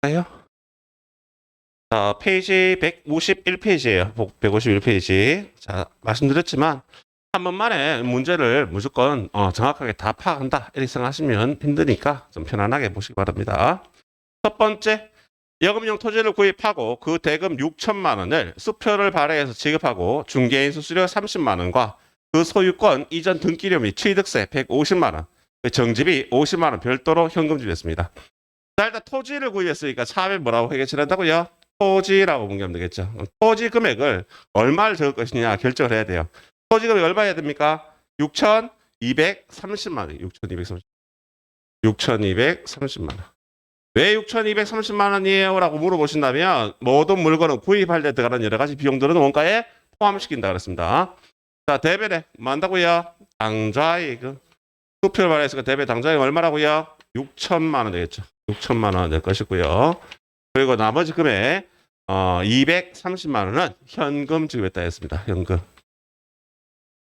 볼까요? 자, 페이지 151페이지예요. 151페이지. 자, 말씀드렸지만 한 번만에 문제를 무조건 정확하게 다 파악한다 이렇게 생각하시면 힘드니까 좀 편안하게 보시기 바랍니다. 첫 번째, 여금용 토지를 구입하고 그 대금 6천만 원을 수표를 발행해서 지급하고 중개인 수수료 30만 원과 그 소유권 이전 등기료 및 취득세 150만 원, 정지비 50만 원 별도로 현금 지급했습니다. 자, 일단 토지를 구입했으니까 차압에 뭐라고 해결치한다고요? 토지라고 보면 되겠죠. 토지 금액을 얼마를 적을 것이냐 결정을 해야 돼요. 토지 금액 얼마 해야 됩니까? 6,230만 원. 6,230만 원. 왜 6,230만 원이에요? 라고 물어보신다면 모든 물건을 구입할 때 들어가는 여러 가지 비용들은 원가에 포함시킨다 그랬습니다. 자, 대변에 뭐 한다고요? 당좌이익. 수표를 발행해서 대변 당좌이익 얼마라고요? 6천만 원 되겠죠. 6천만 원 될 것이고요. 그리고 나머지 금액 230만 원은 현금 지급했다 했습니다. 현금.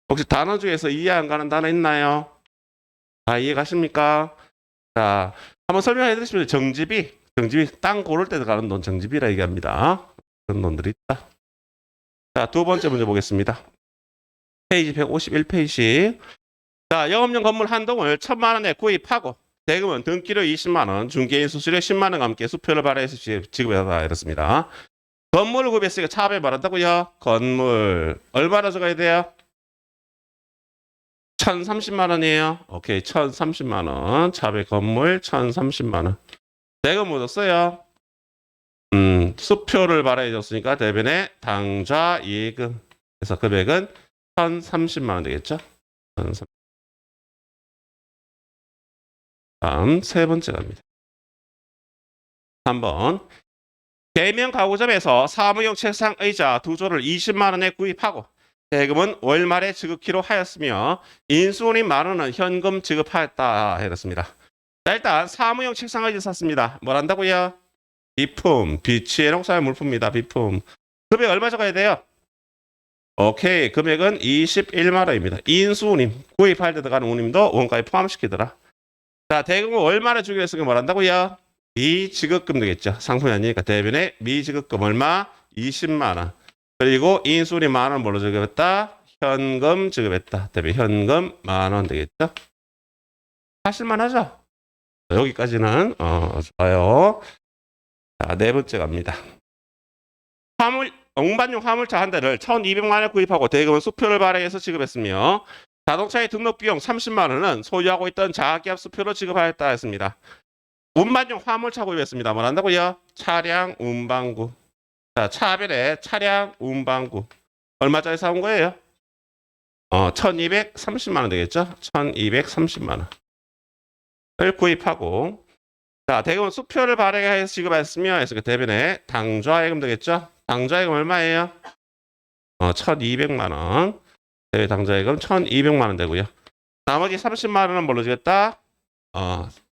혹시 단어 중에서 이해 안 가는 단어 있나요? 다 이해 가십니까? 자, 한번 설명해 드리시면 정지비 땅 고를 때 들어가는 돈 정지비라 얘기합니다. 그런 돈들이 있다. 자, 두 번째 문제 보겠습니다. 페이지 151페이지. 자, 영업용 건물 한 동을 1,000만 원에 구입하고 대금은 등기료 20만 원, 중개인 수수료 10만 원과 함께 수표를 발행해서 지급하다 이렇습니다. 건물을 구입했으니까 차압에 말한다고요? 건물 얼마나 적어야 돼요? 1,030만 원이에요. 오케이, 1,030만 원. 차압에 건물 1,030만 원. 대금 못 썼어요. 수표를 발행해줬으니까 대변에 당좌 이익금. 그래서 금액은 1,030만 원 되겠죠? 1,030. 다음 세 번째 갑니다. 3번. 대면 가구점에서 사무용 책상 의자 두 조를 20만 원에 구입하고 대금은 월말에 지급키로 하였으며 인수운임 만 원은 현금 지급하였다 이렇습니다. 자, 일단 사무용 책상 의자 샀습니다. 뭘 한다고요? 비품, 비치해놓은 사용 물품입니다. 비품. 금액 얼마 적어야 돼요? 오케이, 금액은 21만 원입니다. 인수운임, 구입할 때 들어가는 운임도 원가에 포함시키더라. 자, 대금은 월말에 주기로 했으니까 뭘 한다고요? 미지급금 되겠죠. 상품이 아니니까 대변에 미지급금 얼마? 20만 원. 그리고 인수운임 만 원 뭘로 지급했다? 현금 지급했다. 대변 현금 만 원 되겠죠. 하실만하죠? 여기까지는 좋아요. 자, 네 번째 갑니다. 운반용 화물차 한 대를 1,200만 원에 구입하고 대금은 수표를 발행해서 지급했으며 자동차의 등록 비용 30만 원은 소유하고 있던 자기업 수표로 지급하였다 했습니다. 운반용 화물차 구입했습니다. 뭘 한다고요? 차량 운반구. 자, 차별에 차량 운반구. 얼마짜리 사온 거예요? 1,230만 원 되겠죠? 1,230만 원을 구입하고 자, 대금은 수표를 발행해서 지급했으며 해서 그 대변에 당좌예금 되겠죠? 당좌예금 얼마예요? 1,200만 원. 대외 당좌예금 1,200만 원 되고요. 나머지 30만 원은 뭘로 주겠다?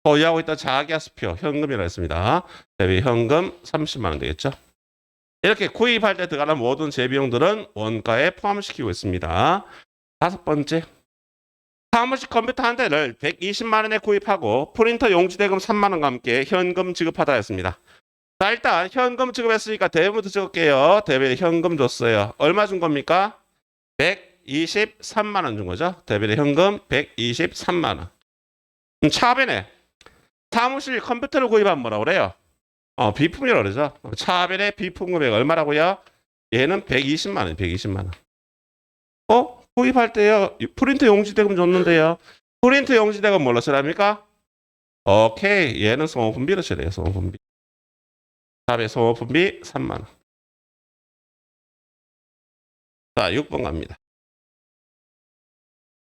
소유하고 있던 자기야 수표 현금이라고 했습니다. 대비 현금 30만 원 되겠죠. 이렇게 구입할 때 들어가는 모든 재비용들은 원가에 포함시키고 있습니다. 다섯 번째, 사무실 컴퓨터 한 대를 120만 원에 구입하고 프린터 용지 대금 3만 원과 함께 현금 지급하다 했습니다. 자, 일단 현금 지급했으니까 대부부터 적을게요. 대비 현금 줬어요. 얼마 준 겁니까? 123만 원 준 거죠. 대비 현금 123만 원. 차변에 사무실 컴퓨터를 구입하면 뭐라고 그래요? 비품이라고 그러죠. 차변의 비품 금액 얼마라고요? 얘는 120만 원, 120만 원. 구입할 때요. 프린트 용지 대금 줬는데요. 프린트 용지 대금 뭘로 쓰랍니까? 오케이. 얘는 소모품비로 써야 돼요. 소모품비. 차변 소모품비 3만 원. 자, 6번 갑니다.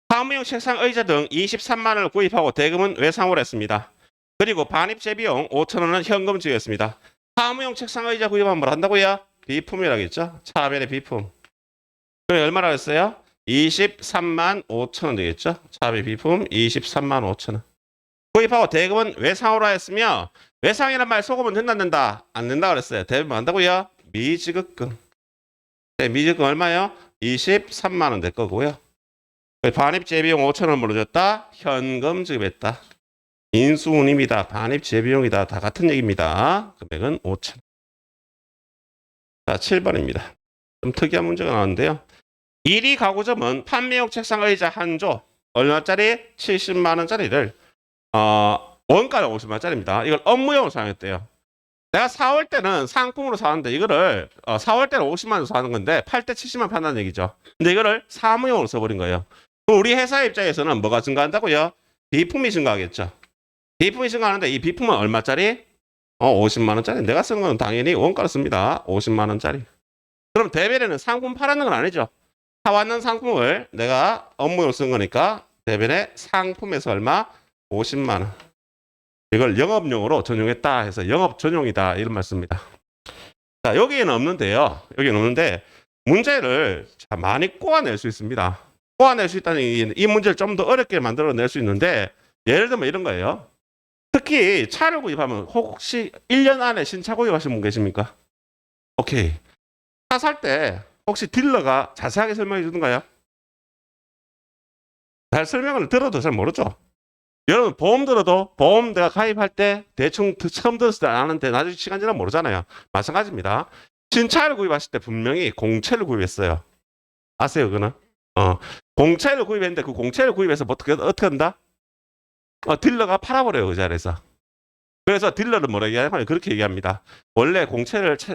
사무용 책상 의자 등 23만 원을 구입하고 대금은 외상으로 했습니다. 그리고 반입재 비용 5천 원은 현금 지급했습니다. 사무용 책상 의자 구입하면 뭘 한다고요? 비품이라겠죠? 차변의 비품. 그럼 얼마라고 했어요? 23만 5천 원 되겠죠? 차변 비품 23만 5천 원. 구입하고 대금은 외상으로 했으며 외상이란 말 속으면 된다 안 된다? 안 된다 그랬어요. 대금 뭐 한다고요? 미지급금. 네, 미지급금 얼마요? 23만 원 될 거고요. 반입재 비용 5천 원 물어줬다. 현금 지급했다. 인수운임이다, 반입재비용이다, 다 같은 얘기입니다. 금액은 5천. 자, 7번입니다. 좀 특이한 문제가 나왔는데요. 1위 가구점은 판매용 책상 의자 한 조, 얼마짜리? 70만 원짜리를 원가는 50만 원짜리입니다. 이걸 업무용으로 사용했대요. 내가 사올 때는 상품으로 사왔는데 이거를 사올 때는 50만 원 사는 건데 팔 때 70만 원 판다는 얘기죠. 근데 이거를 사무용으로 써버린 거예요. 우리 회사 입장에서는 뭐가 증가한다고요? 비품이 증가하겠죠. 비품이 증가하는데 이 비품은 얼마짜리? 50만 원짜리. 내가 쓴 건 당연히 원가로 씁니다. 50만 원짜리. 그럼 대변에는 상품 팔았는 건 아니죠. 사왔는 상품을 내가 업무용으로 쓴 거니까 대변에 상품에서 얼마? 50만 원. 이걸 영업용으로 전용했다 해서 영업 전용이다 이런 말씀입니다. 자, 여기에는 없는데요. 여기는 없는데 문제를 많이 꼬아낼 수 있습니다. 꼬아낼 수 있다는 얘기는 이 문제를 좀 더 어렵게 만들어낼 수 있는데 예를 들면 이런 거예요. 특히 차를 구입하면 혹시 1년 안에 신차 구입하신 분 계십니까? 오케이. 차 살 때 혹시 딜러가 자세하게 설명해 주던가요? 잘 설명을 들어도 잘 모르죠. 여러분 보험 들어도 보험 내가 가입할 때 대충 처음 들었을 때 아는데 나중에 시간 지나면 모르잖아요. 마찬가지입니다. 신차를 구입하실 때 분명히 공채를 구입했어요. 아세요 그거는? 공채를 구입했는데 그 공채를 구입해서 어떻게 한다? 딜러가 팔아버려요 그 자리에서. 그래서 딜러는 뭐라 얘기하냐면 그렇게 얘기합니다. 원래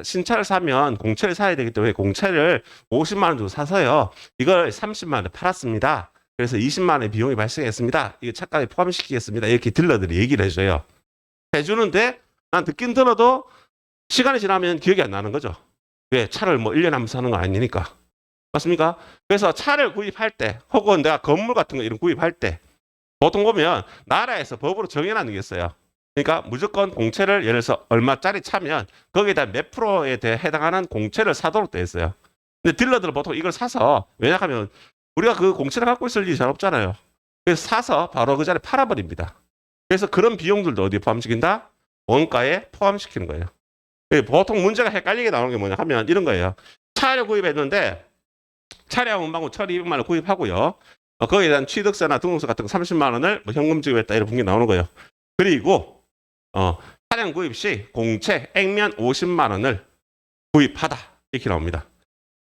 신차를 사면 공채를 사야 되기 때문에 공채를 50만 원 주고 사서요. 이걸 30만 원에 팔았습니다. 그래서 20만 원의 비용이 발생했습니다. 이거 차값에 포함시키겠습니다. 이렇게 딜러들이 얘기를 해줘요. 해주는데 난 듣긴 들어도 시간이 지나면 기억이 안 나는 거죠. 왜? 차를 뭐 1년에 한 번 사는 거 아니니까. 맞습니까? 그래서 차를 구입할 때 혹은 내가 건물 같은 거 이런 구입할 때 보통 보면 나라에서 법으로 정해놨는 게 있어요. 그러니까 무조건 공채를 예를 들어서 얼마짜리 차면 거기에다 몇 프로에 대해 해당하는 공채를 사도록 되어 있어요. 근데 딜러들은 보통 이걸 사서 왜냐하면 우리가 그 공채를 갖고 있을 일이 잘 없잖아요. 그래서 사서 바로 그 자리에 팔아버립니다. 그래서 그런 비용들도 어디에 포함시킨다? 원가에 포함시키는 거예요. 보통 문제가 헷갈리게 나오는 게 뭐냐 하면 이런 거예요. 차를 구입했는데 차량 운반금 1,200만 원 구입하고요. 거기에 대한 취득세나 등록세 같은 거 30만 원을 뭐 현금 지급했다 이런 분기 나오는 거예요. 그리고 차량 구입 시 공채 액면 50만 원을 구입하다 이렇게 나옵니다.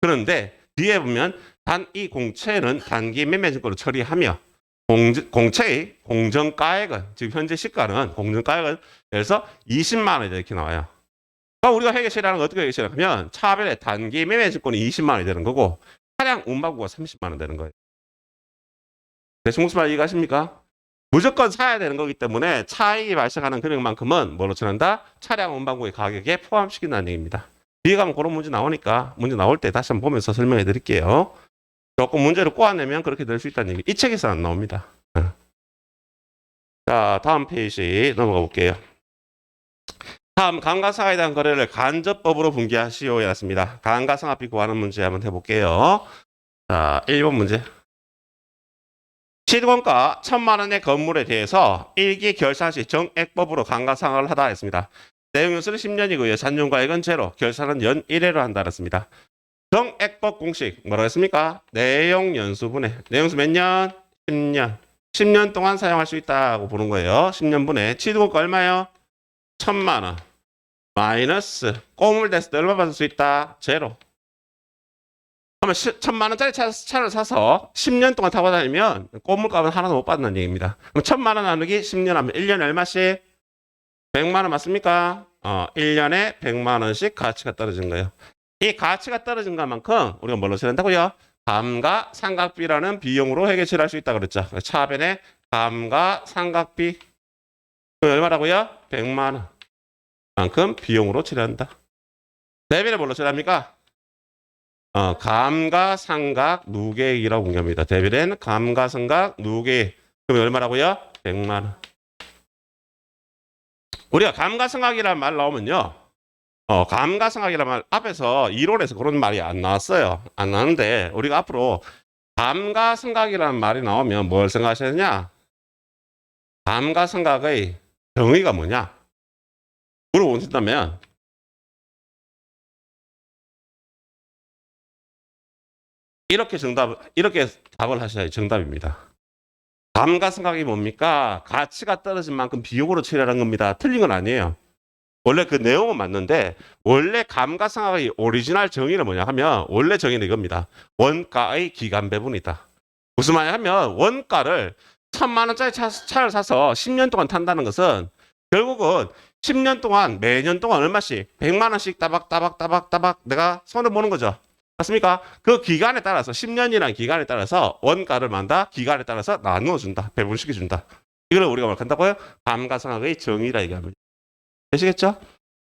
그런데 뒤에 보면 단 이 공채는 단기 매매증권으로 처리하며 공채의 공정가액은 지금 현재 시가는 공정가액은 그래서 20만 원이다 이렇게 나와요. 그럼 우리가 회계 처리하는 거 어떻게 회계 처리하면 차별의 단기 매매증권이 20만 원이 되는 거고 차량 운반구가 30만 원 되는 거예요. 대충 무슨 말 이해가십니까? 무조건 사야 되는 거기 때문에 차익이 발생하는 금액만큼은 뭐로 처리한다? 차량 운반구의 가격에 포함시킨다는 얘기입니다. 뒤에 가면 그런 문제 나오니까 문제 나올 때 다시 한번 보면서 설명해 드릴게요. 조금 문제를 꼬아내면 그렇게 될 수 있다는 얘기. 이 책에서 안 나옵니다. 자, 다음 페이지 넘어가 볼게요. 다음 감가상각에 대한 거래를 간접법으로 분기하시오에 났습니다. 감가상각비 구하는 문제 한번 해볼게요. 자, 1번 문제. 시공가 1,000만 원의 건물에 대해서 일기 결산 시 정액법으로 감가상각을 하다 했습니다. 내용연수는 10년이고요. 잔존가액은 제로, 결산은 연 1회로 한다 했습니다. 정액법 공식 뭐라고 했습니까? 내용연수분해. 내용수 몇 년? 10년. 10년 동안 사용할 수 있다고 보는 거예요. 10년분에. 취득원가 얼마요? 1,000만 원. 마이너스 꼬물 됐을 때 얼마 받을 수 있다? 제로. 그러면 1,000만 원짜리 차를 사서 10년 동안 타고 다니면 꼬물값은 하나도 못 받는 얘기입니다. 그럼 1,000만 원 나누기 10년 하면 1년에 얼마씩? 100만 원 맞습니까? 1년에 100만 원씩 가치가 떨어진 거예요. 이 가치가 떨어진 것만큼 우리가 뭘로 처리한다고요? 감가상각비라는 비용으로 회계 처리할 수 있다고 그랬죠. 차변에 감가상각비 얼마라고요? 100만 원 만큼 비용으로 처리한다. 대변에 뭘로 처리합니까? 감가상각 누계액이라고 공개합니다. 대변엔 감가상각 누계액. 그럼 얼마라고요? 100만 원. 우리가 감가상각이라는 말 나오면요. 감가상각이라는 말 앞에서 이론에서 그런 말이 안 나왔어요. 안 나왔는데 우리가 앞으로 감가상각이라는 말이 나오면 뭘 생각하셔야 되냐? 감가상각의 정의가 뭐냐? 물어보신다면 이렇게 답을 하셔야 정답입니다. 감가상각이 뭡니까? 가치가 떨어진 만큼 비용으로 처리하는 겁니다. 틀린 건 아니에요. 원래 그 내용은 맞는데 원래 감가상각의 오리지널 정의는 뭐냐 하면 원래 정의는 이겁니다. 원가의 기간 배분이다. 무슨 말이냐 하면 원가를 1,000만 원짜리 차를 사서 10년 동안 탄다는 것은 결국은 10년 동안 매년 동안 얼마씩 100만 원씩 따박따박 내가 손을 보는 거죠. 맞습니까? 그 기간에 따라서 10년이라는 기간에 따라서 원가를 만다 기간에 따라서 나누어 준다. 배분시켜 준다. 이걸 우리가 뭘 한다고요? 감가상각의 정의라 얘기합니다. 되시겠죠?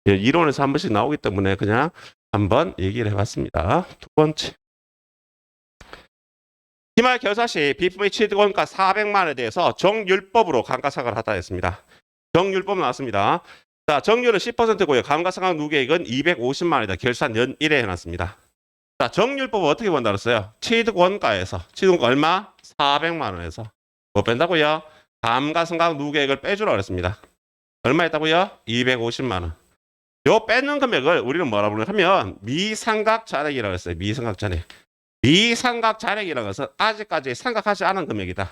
예, 이론에서 한 번씩 나오기 때문에 그냥 한번 얘기를 해봤습니다. 두 번째. 기말 결사 시 비품의 취득원가 400만 원에 대해서 정율법으로 감가상각을 하다 했습니다. 정율법 나왔습니다. 자, 정률은 10%고요. 감가상각 누계액은 250만 원이다. 결산 연 1회 해놨습니다. 자, 정율법은 어떻게 본다 그랬어요? 취득원가에서 취득원가 얼마? 400만 원에서 뭐 뺀다고요? 감가상각 누계액을 빼주라고 그랬습니다. 얼마 했다고요? 250만 원. 요 빼는 금액을 우리는 뭐라 부르냐면 미상각 잔액이라고 했어요. 미상각 잔액. 미상각 잔액이라는 것은 아직까지 상각하지 않은 금액이다.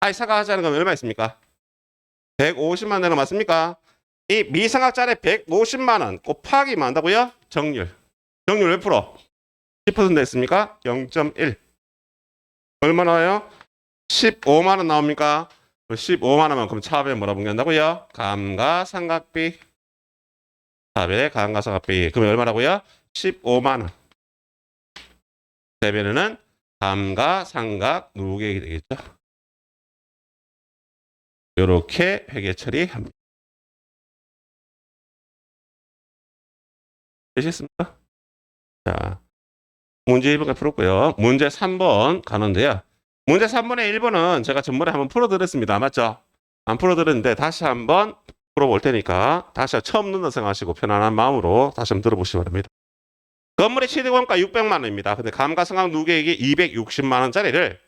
아직 상각하지 않은 금액 얼마 있습니까? 150만 원은 맞습니까? 이 미상각 잔액 150만 원 곱하기 뭐 한다고요? 정률. 정률 몇 프로? 10% 했습니까? 0.1. 얼마 나와요? 15만 원 나옵니까? 15만 원만큼 차압에 뭐라 분류한다고요? 감가상각비. 차압에 감가상각비. 그러면 얼마라고요? 15만 원. 대변에는 감가상각 누계액이 되겠죠. 이렇게 회계 처리합니다. 되셨습니까? 자, 문제 1번까지 풀었고요. 문제 3번 가는데요. 문제 3번의 1번은 제가 전번에 한번 풀어드렸습니다. 맞죠? 안 풀어드렸는데 다시 한번 풀어볼 테니까 다시 처음 듣는 생각하시고 편안한 마음으로 다시 한번 들어보시기 바랍니다. 건물의 취득원가 600만 원입니다. 근데 감가상각 누계액이 260만 원짜리를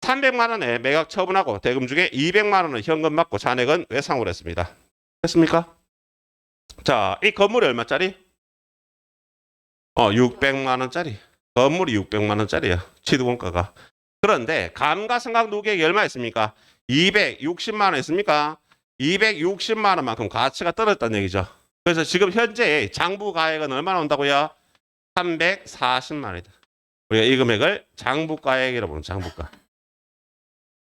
300만 원에 매각 처분하고 대금 중에 200만 원을 현금 받고 잔액은 외상으로 했습니다. 됐습니까? 자, 이 건물이 얼마짜리? 600만 원짜리. 건물이 600만 원짜리야. 취득원가가. 그런데 감가상각 누계액이 얼마 있습니까? 260만 원 있습니까? 260만 원만큼 가치가 떨어졌다는 얘기죠. 그래서 지금 현재 장부가액은 얼마나 온다고요? 340만 원이다. 우리가 이 금액을 장부가액이라고 부르는 장부가.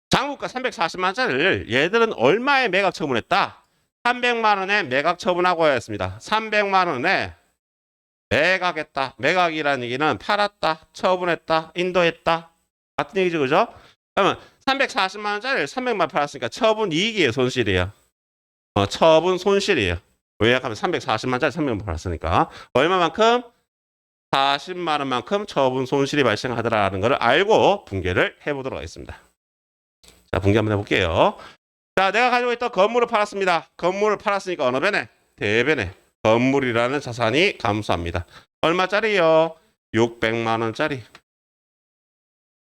장부가 340만 원짜리를 얘들은 얼마에 매각 처분했다? 300만 원에 매각 처분하고 했습니다. 300만 원에 매각했다. 매각이라는 얘기는 팔았다, 처분했다, 인도했다. 같은 얘기죠, 그죠? 그러면 340만 원짜리를 300만 원 팔았으니까 처분 이익이에요, 손실이에요? 처분 손실이에요. 왜? 하면 340만 원짜리 300만 원 팔았으니까. 얼마만큼? 40만 원만큼 처분 손실이 발생하더라는 것을 알고 분개를 해보도록 하겠습니다. 자, 분개 한번 해볼게요. 자, 내가 가지고 있던 건물을 팔았습니다. 건물을 팔았으니까 어느 변에? 대변에 건물이라는 자산이 감소합니다. 얼마짜리요? 600만 원짜리.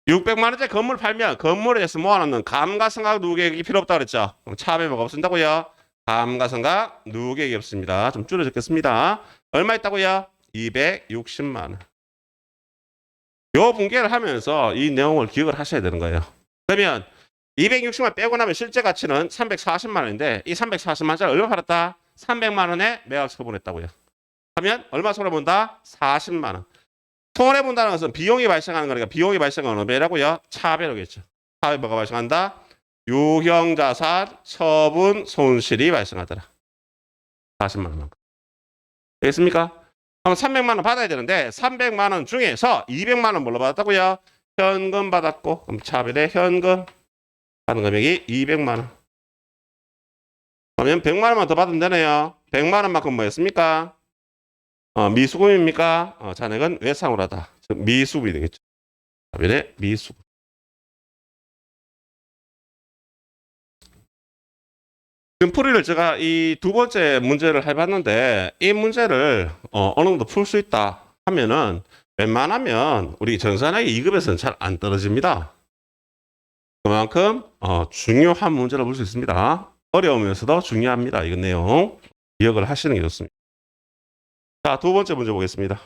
600만 원짜리 건물 팔면 건물에 대해서 모아놓는 감가상각 누계액이 필요 없다고 그랬죠. 그럼 차압에 뭐가 없습니다고요? 감가상각 누계액이 없습니다. 좀 줄여 적겠습니다. 얼마 있다고요? 260만 원. 요 분개를 하면서 이 내용을 기억을 하셔야 되는 거예요. 그러면 260만 빼고 나면 실제 가치는 340만 원인데 이 340만 원짜리 얼마 팔았다? 300만 원에 매각 처분했다고요. 하면 얼마 손해본다? 40만 원. 손해본다는 것은 비용이 발생하는 거니까 비용이 발생하는 어느 배라고요? 차배로겠죠. 차배 뭐가 발생한다? 유형자산 처분 손실이 발생하더라. 40만 원만큼. 되겠습니까? 그럼 300만 원 받아야 되는데 300만 원 중에서 200만 원 뭘로 받았다고요? 현금 받았고 그럼 차별의 현금 받은 금액이 200만 원. 그러면 100만 원만 더 받으면 되네요. 100만 원만큼 뭐였습니까? 미수금입니까? 잔액은 외상으로 하다. 즉 미수금이 되겠죠. 차별의 미수금. 지금 풀이를 제가 이 두 번째 문제를 해봤는데 이 문제를 어느 정도 풀 수 있다 하면은 웬만하면 우리 전산학의 2급에서는 잘 안 떨어집니다. 그만큼 중요한 문제를 볼 수 있습니다. 어려우면서도 중요합니다. 이건 내용 기억을 하시는 게 좋습니다. 자, 두 번째 문제 보겠습니다.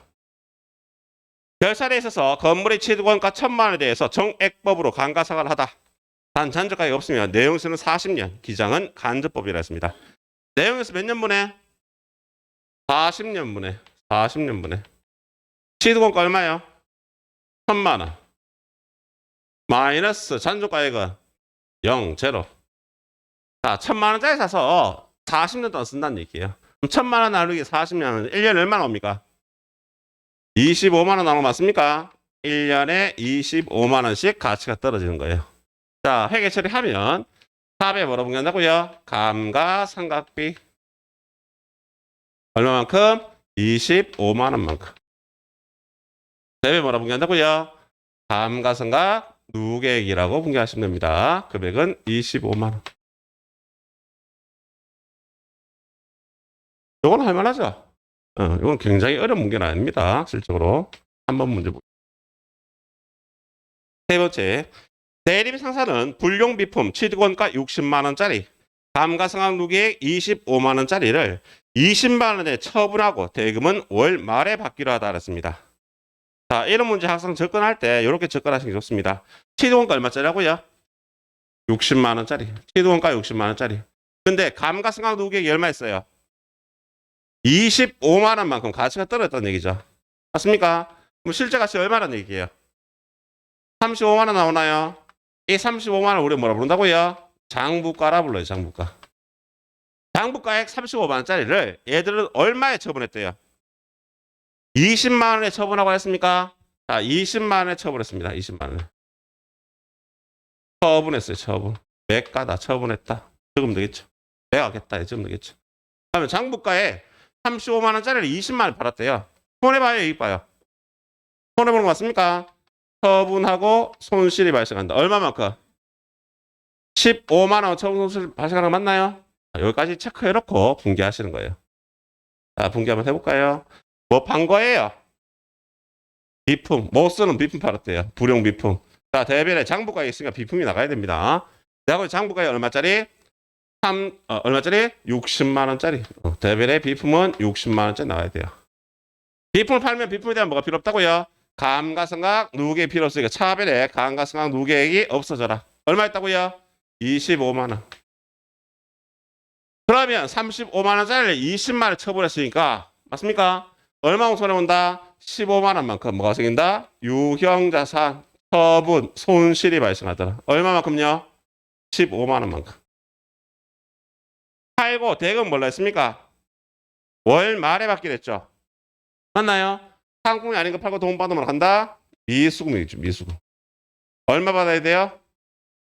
결산에 있어서 건물의 취득원가 1,000만 원에 대해서 정액법으로 감가상각을 하다. 단 잔존가액이 없으면 내용에서는 40년, 기장은 간접법이라 했습니다. 내용에서 몇 년분해? 40년분해. 40년분해. 취득원가 얼마요? 1,000만 원. 마이너스 잔존가액은 0, 제로. 자, 1,000만 원짜리 사서 40년 동안 쓴다는 얘기예요. 그럼 1,000만 원 나누기 40년, 1년에 얼마나 옵니까? 25만 원 나오는 거 맞습니까? 1년에 25만 원씩 가치가 떨어지는 거예요. 자, 회계 처리하면 400 뭐로 분류한다고요? 감가상각비. 얼마만큼? 25만 원만큼. 대비 뭐로 분류한다고요? 감가상각 누계액이라고 분류하시면 됩니다. 금액은 25만 원. 요건 할만하죠? 이건 굉장히 어려운 문제는 아닙니다. 실적으로. 한번 문제 보겠습니다. 세 번째, 대리비 상사는 불용비품 취득원가 60만 원짜리, 감가상각 누계액 25만 원짜리를 20만 원에 처분하고 대금은 월 말에 받기로 하다 그랬습니다. 자, 이런 문제 항상 접근할 때 이렇게 접근하시는 게 좋습니다. 취득원가 얼마짜리라고요? 60만 원짜리. 취득원가 60만 원짜리. 근데 감가상각 누계액이 얼마 있어요? 25만 원만큼 가치가 떨어졌다는 얘기죠. 맞습니까? 그럼 실제 가치 얼마라는 얘기예요? 35만 원 나오나요? 이 35만 원 우리 뭐라 부른다고요? 장부가라 불러요. 장부가. 장부가액 35만 원짜리를 얘들은 얼마에 처분했대요? 20만 원에 처분하고 했습니까? 자, 20만 원에 처분했습니다. 20만 원에. 처분했어요. 처분. 매가다. 처분했다. 적으면 되겠죠. 매가겠다. 적으면 되겠죠. 그러면 장부가에 35만 원짜리를 20만 원 팔았대요. 손해봐요, 이익 봐요? 손해보는 거 맞습니까? 처분하고 손실이 발생한다. 얼마만큼? 15만 원 처분 손실 발생하는 거 맞나요? 여기까지 체크해놓고 분기하시는 거예요. 자, 분기 한번 해볼까요? 뭐 판 거예요? 비품. 못 쓰는 비품 팔았대요. 불용 비품. 자, 대변에 장부가에 있으니까 비품이 나가야 됩니다. 내가 장부가에 얼마짜리? 얼마짜리? 60만 원짜리. 대변에 비품은 60만 원짜리 나와야 돼요. 비품을 팔면 비품에 대한 뭐가 필요 없다고요? 감가상각 누계액이 필요 없으니까 차변에 감가상각 누계액이 없어져라. 얼마 있다고요? 25만 원. 그러면 35만 원짜리를 20만 원 처분했으니까 맞습니까? 얼마만큼 손해본다? 15만 원만큼 뭐가 생긴다? 유형자산 처분 손실이 발생하더라. 얼마만큼요? 15만 원만큼. 팔고 대금 뭘로 했습니까? 월 말에 받기로 했죠. 맞나요? 상품이 아닌 거 팔고 돈 받으면 간다? 미수금이죠. 미수금. 얼마 받아야 돼요?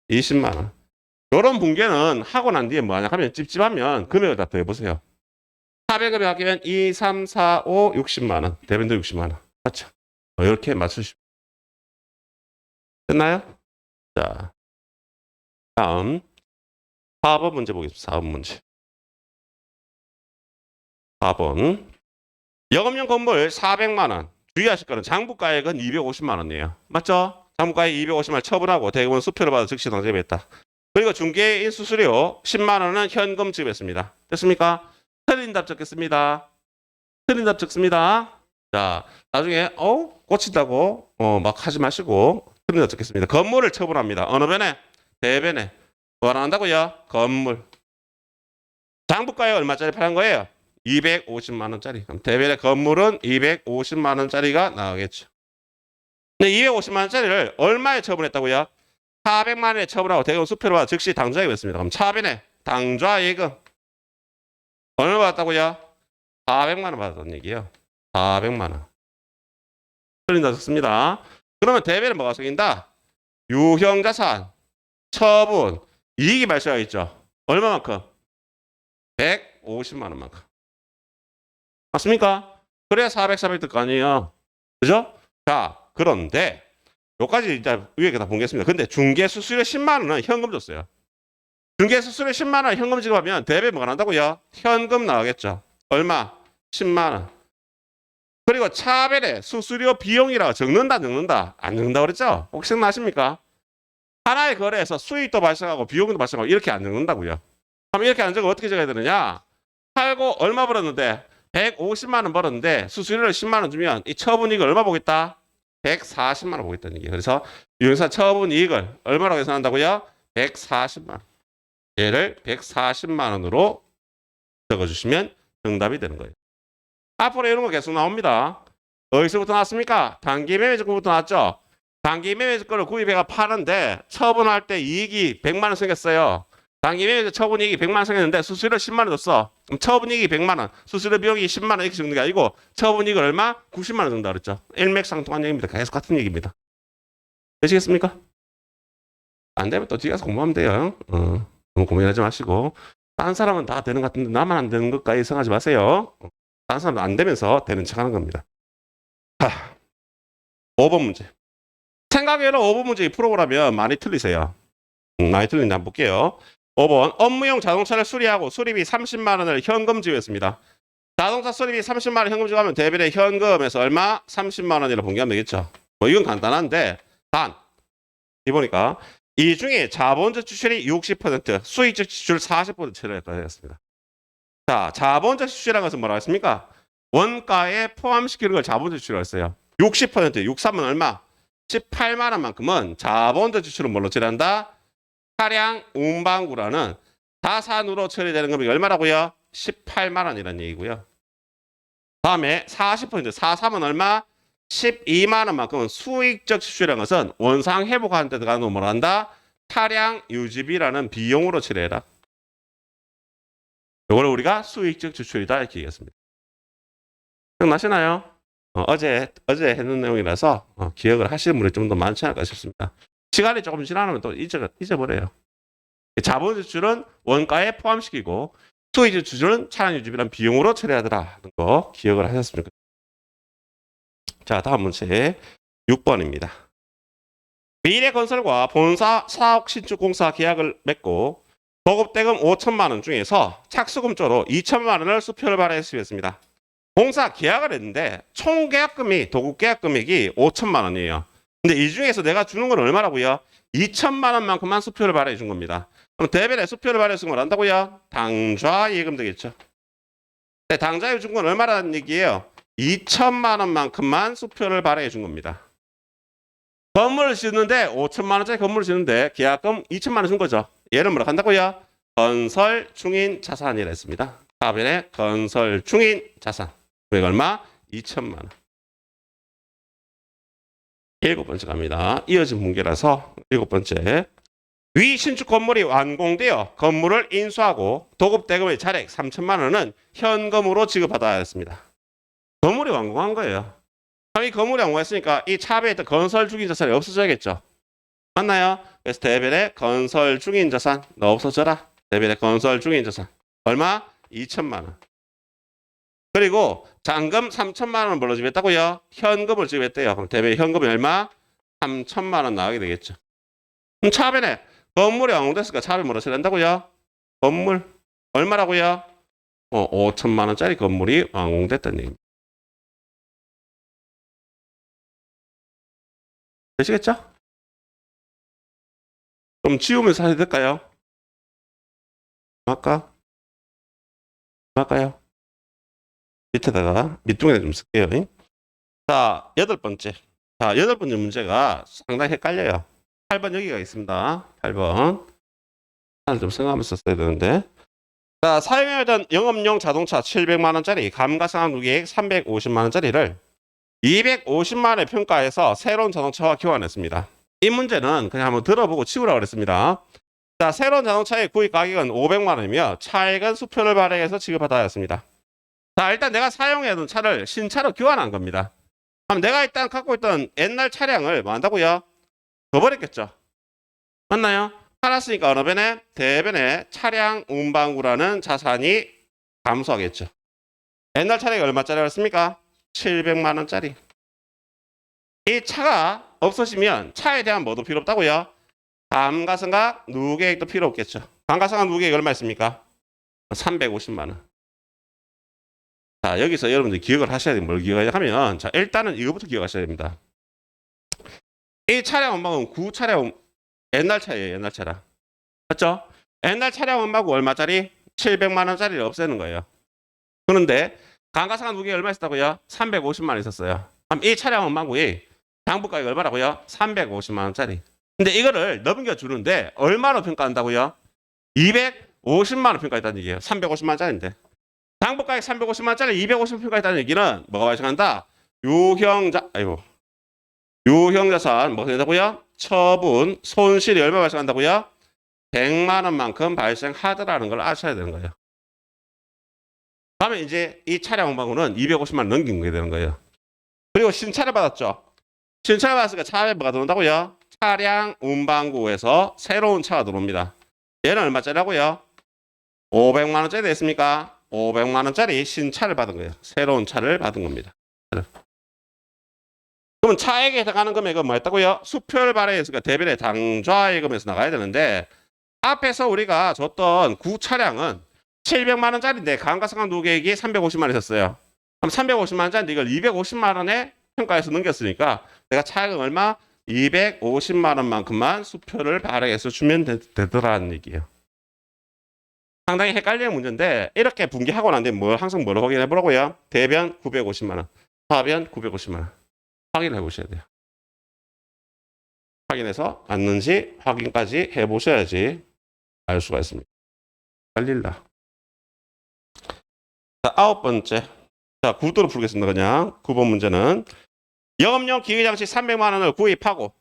20만 원. 이런 분계는 하고 난 뒤에 뭐하냐 하면 찝찝하면 금액을 다 더해보세요. 400을 하면 2, 3, 4, 5, 60만 원. 대변도 60만 원. 맞죠? 이렇게 맞추시면 됐나요? 자, 다음 4번 문제 보겠습니다. 4번 문제. 4번. 영업용 건물 400만 원. 주의하실 거는 장부가액은 250만 원이에요. 맞죠? 장부가액 250만 원 처분하고 대금은 수표를 받아 즉시 당첨했다. 그리고 중개 인수수료 10만 원은 현금 지급했습니다. 됐습니까? 틀린 답 적겠습니다. 틀린 답 적습니다. 자, 나중에 꽂힌다고 막 하지 마시고 틀린 답 적겠습니다. 건물을 처분합니다. 어느 변에? 대변에. 뭐 한다고요? 건물. 장부가액 얼마짜리 파는 거예요? 250만 원짜리. 그럼 대변의 건물은 250만 원짜리가 나오겠죠. 근데 250만 원짜리를 얼마에 처분했다고요? 400만 원에 처분하고 대금 수표로 받아 즉시 당좌예금했습니다. 그럼 차변에 당좌예금 얼마 받았다고요? 400만 원 받았다는 얘기예요. 400만 원. 틀린다 좋습니다. 그러면 대변에 뭐가 생긴다? 유형자산, 처분, 이익이 발생하겠죠. 얼마만큼? 150만 원만큼. 맞습니까? 그래야 400, 400 될 거 아니에요. 그죠? 자, 그런데 여기까지 이제 위에 다 보겠습니다. 근데 중개수수료 10만 원은 현금 줬어요. 중개수수료 10만 원 현금 지급하면 대배 뭐가 난다고요? 현금 나오겠죠. 얼마? 10만 원. 그리고 차별에 수수료 비용이라고 적는다, 적는다? 안 적는다 그랬죠? 혹시 생각나십니까? 하나의 거래에서 수익도 발생하고 비용도 발생하고 이렇게 안 적는다고요. 그럼 이렇게 안 적으면 어떻게 적어야 되느냐? 팔고 얼마 벌었는데 150만 원 벌었는데 수수료를 10만 원 주면 이 처분이익을 얼마 보겠다? 140만 원 보겠다는 얘기예요. 그래서 유형사 처분이익을 얼마라고 계산한다고요? 140만 원. 얘를 140만 원으로 적어주시면 정답이 되는 거예요. 앞으로 이런 거 계속 나옵니다. 어디서부터 나왔습니까? 단기 매매증권부터 나왔죠. 단기 매매증권을 구입해가 파는데 처분할 때 이익이 100만 원 생겼어요. 단기 매매증 처분 이익이 100만 원 생겼는데 수수료 10만 원 줬어. 그럼 처분 이익이 100만 원, 수수료 비용이 10만 원 이렇게 적는 게 아니고 처분 이익을 얼마? 90만 원 준다 그랬죠. 일맥상통한 얘기입니다. 계속 같은 얘기입니다. 되시겠습니까? 안 되면 또 뒤에 가서 공부하면 돼요. 너무 고민하지 마시고. 다른 사람은 다 되는 것 같은데 나만 안 되는 것까지 이상하지 마세요. 다른 사람은 안 되면서 되는 척 하는 겁니다. 5번 문제. 생각외로 5번 문제 풀어보라면 많이 틀리세요. 많이 틀린데 한번 볼게요. 5번. 업무용 자동차를 수리하고 수리비 30만 원을 현금 지급했습니다. 자동차 수리비 30만 원 현금 지급하면 대비의 현금에서 얼마? 30만 원이라고 공개하면 되겠죠. 뭐 이건 간단한데 단. 이 보니까 이 중에 자본적 지출이 60%, 수익적 지출 40%를 했습니다. 자, 자본적 지출이라는 것은 뭐라고 했습니까? 원가에 포함시키는 걸 자본적 지출이라고 했어요. 60%, 63은 얼마? 18만 원만큼은 자본적 지출은 뭘로 처리한다? 차량 운반구라는 자산으로 처리되는 금액이 얼마라고요? 18만 원이라는 얘기고요. 다음에 40%, 43은 얼마? 12만 원만큼은 수익적 지출이라는 것은 원상 회복하는 데 들어가는 걸 뭐라 한다? 차량 유지비라는 비용으로 처리해라. 이걸 우리가 수익적 지출이다 이렇게 얘기했습니다. 기억나시나요? 어제 했는 내용이라서 기억을 하시는 분이 좀 더 많지 않을까 싶습니다. 시간이 조금 지나면 또 잊어버려요. 자본 지출은 원가에 포함시키고 수익적 지출은 차량 유지비라는 비용으로 처리하더라는 거 기억을 하셨으면 좋겠습니다. 자, 다음 문제 6번입니다. 미래건설과 본사 사옥 신축 공사 계약을 맺고 도급대금 5천만 원 중에서 착수금조로 2천만 원을 수표를 발행했습니다. 공사 계약을 했는데 총 계약금이 도급 계약 금액이 5천만 원이에요. 근데 이 중에서 내가 주는 건 얼마라고요? 2천만 원만큼만 수표를 발행해 준 겁니다. 그럼 대변에 수표를 발행해 준 걸 한다고요? 당좌 예금 되겠죠. 네, 당좌에 준 건 얼마라는 얘기예요? 2천만 원만큼만 수표를 발행해 준 겁니다. 건물을 짓는데 5천만 원짜리 건물을 짓는데 계약금 2천만 원 준 거죠. 얘를 뭐라고 한다고요? 건설 중인 자산이라 했습니다. 답변에 건설 중인 자산. 금액 얼마? 2천만 원. 7번째 갑니다. 이어진 문제라서 7번째. 위 신축 건물이 완공되어 건물을 인수하고 도급대금의 차액 3천만 원은 현금으로 지급받아야 했습니다. 건물이 완공한 거예요. 이 건물이 완공했으니까 이 차비에 있던 건설 중인 자산이 없어져야겠죠. 맞나요? 그래서 대변에 건설 중인 자산 너 없어져라. 대변에 건설 중인 자산 얼마? 2천만 원. 그리고 잔금 3천만 원을 뭘로 지급했다고요? 현금을 지급했대요. 그럼 대변에 현금이 얼마? 3천만 원 나오게 되겠죠. 그럼 차변에 건물이 완공됐으니까 차변 뭐로 처리한다고요? 건물 얼마라고요? 5천만 원짜리 건물이 완공됐다는 얘기입니다. 되시겠죠? 좀 지우면서 해야 될까요? 할까요? 밑에다가 밑둥에 좀 쓸게요. 자, 8번째. 자, 8번째 문제가 상당히 헷갈려요. 8번 여기가 있습니다. 8번. 하나 좀 생각하면서 써야 되는데. 자, 사용하던 영업용 자동차 700만 원짜리 감가상각 누계액 350만 원짜리를 250만 원에 평가해서 새로운 자동차와 교환했습니다. 이 문제는 그냥 한번 들어보고 치우라고 그랬습니다. 자, 새로운 자동차의 구입 가격은 500만 원이며 차액은 수표를 발행해서 지급받아야 했습니다. 자, 일단 내가 사용하던 차를 신차로 교환한 겁니다. 그럼 내가 일단 갖고 있던 옛날 차량을 뭐 한다고요? 줘버렸겠죠. 맞나요? 팔았으니까 어느 변에 대변에 차량 운반구라는 자산이 감소하겠죠. 옛날 차량이 얼마짜리였습니까? 700만 원짜리. 이 차가 없어지면 차에 대한 뭐도 필요 없다고요? 감가상각 누계액도 필요 없겠죠. 감가상각 누계액 얼마 있습니까? 350만 원. 자, 여기서 여러분들 기억을 하셔야 돼요. 뭘 기억하냐면, 자, 일단은 이거부터 기억하셔야 됩니다. 이 차량 원방은 구차량 옛날 차예요. 옛날 차량. 맞죠? 옛날 차량 원방은 얼마짜리? 700만 원짜리를 없애는 거예요. 그런데 감가상각 누계액 얼마 있었다고요? 350만 원 있었어요. 그럼 이 차량 원방구의 장부가액 얼마라고요? 350만 원짜리. 근데 이거를 넘겨주는데 얼마로 평가한다고요? 250만 원 평가했다는 얘기예요. 350만 원짜리인데. 당보가액 350만 원짜리 250만 원 평가했다는 얘기는 뭐가 발생한다? 유형자산 뭐가 된다고요? 처분, 손실이 얼마 발생한다고요? 100만 원만큼 발생하더라는 걸 아셔야 되는 거예요. 다음에 이제 이 차량 운반구는 250만 원 넘긴 게 되는 거예요. 그리고 신차를 받았죠. 신차를 받았으니까 차에 뭐가 들어온다고요? 차량 운반구에서 새로운 차가 들어옵니다. 얘는 얼마짜리라고요? 500만 원짜리 됐습니까? 500만 원짜리 신차를 받은 거예요. 새로운 차를 받은 겁니다. 그러면 차액에 해당하는 금액은 뭐였다고요? 수표를 발행했으니까 대변의 당좌예금에서 나가야 되는데 앞에서 우리가 줬던 구차량은 700만 원짜리인데 감가상각 누계액이 350만 원 있었어요. 그럼 350만 원짜리인데 이걸 250만 원에 평가해서 넘겼으니까 내가 차액은 얼마? 250만 원만큼만 수표를 발행해서 주면 되더라는 얘기예요. 상당히 헷갈리는 문제인데 이렇게 분기하고 난 뒤에 항상 뭐로 확인해 보라고요? 대변 950만 원, 하변 950만 원 확인해 보셔야 돼요. 확인해서 맞는지 확인까지 해 보셔야지 알 수가 있습니다. 헷갈릴라. 자, 9번째. 자, 구도로 풀겠습니다. 그냥 9번 문제는 영업용 기계장치 300만 원을 구입하고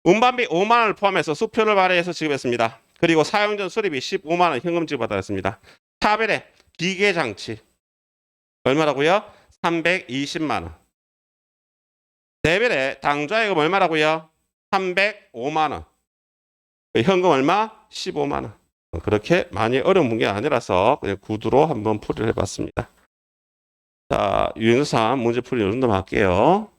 운반비 5만 원을 포함해서 수표를 발행해서 지급했습니다. 그리고 사용 전 수리비 15만 원 현금 지급받았습니다. 차별의 기계장치 얼마라고요? 320만 원. 대별의 당좌예금 얼마라고요? 305만 원. 현금 얼마? 15만 원. 그렇게 많이 어려운 문제 아니라서 그냥 구두로 한번 풀이를 해봤습니다. 자, 유형사 문제 풀이 요 정도만 할게요.